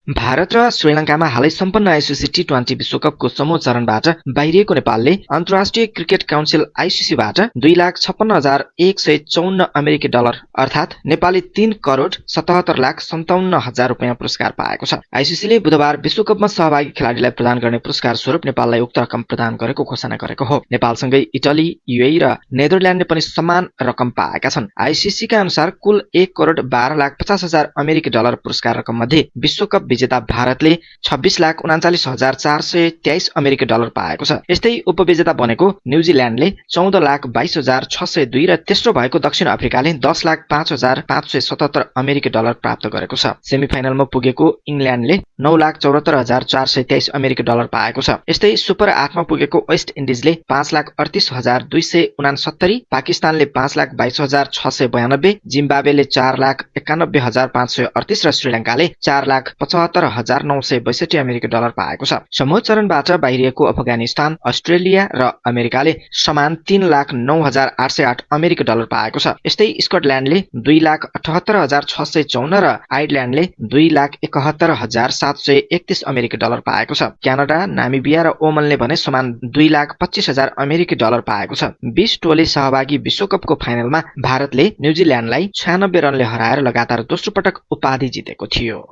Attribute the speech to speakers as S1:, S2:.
S1: भारत र श्रीलङ्कामा हालै सम्पन्न आइसिसी टी20 विश्वकपको समूह चरणबाट बाहिरिएको नेपालले अन्तर्राष्ट्रिय क्रिकेट काउन्सिल आइसिसीबाट 2,56,154 अमेरिकी डलर अर्थात् नेपाली 3,77,57,000 रुपियाँ पुरस्कार पाएको छ। आइसिसीले बुधबार विश्वकपमा सहभागी खेलाडीलाई प्रदान गर्ने पुरस्कार स्वरूप नेपाललाई उक्त रकम प्रदान गरेको घोषणा गरेको हो। नेपालसँगै इटली, युएई र नेदरल्यान्डले पनि समान रकम पाएका छन्। आइसिसीका अनुसार कुल 1,12,50,000 अमेरिकी डलर पुरस्कार रकम मध्ये विश्वकप विजेता भारतले 26,39,423 अमेरिकी डलर पाएको छ। यस्तै उपविजेता बनेको न्युजिल्यान्डले 14,22,602 र तेस्रो भएको दक्षिण अफ्रिकाले 10,05,577 अमेरिकी डलर प्राप्त गरेको छ। सेमिफाइनलमा पुगेको इङ्ल्यान्डले 9,74,423 अमेरिकी डलर पाएको छ। यस्तै सुपर 8 मा पुगेको वेस्ट इन्डिजले 5,38,269, पाकिस्तानले 5,22,692, जिम्बाब्वेले 4,91,538 र श्रीलङ्काले 4,75,962 अमेरिकी डलर पाएको छ। समूह चरणबाट बाहिरिएको अफगानिस्तान, अस्ट्रेलिया र अमेरिकाले समान 3,09,808 अमेरिकी डलर पाएको छ। यस्तै स्कटल्यान्डले 2,78,654 र आयरल्यान्डले 2,71,731 अमेरिकी डलर पाएको छ। क्यानाडा, नामिबिया र ओमनले भने समान 2,25,000 अमेरिकी डलर पाएको छ। 20 टोली सहभागी विश्वकपको फाइनलमा भारतले न्युजिल्यान्डलाई 96 रनले हराएर लगातार दोस्रो पटक उपाधि जितेको थियो।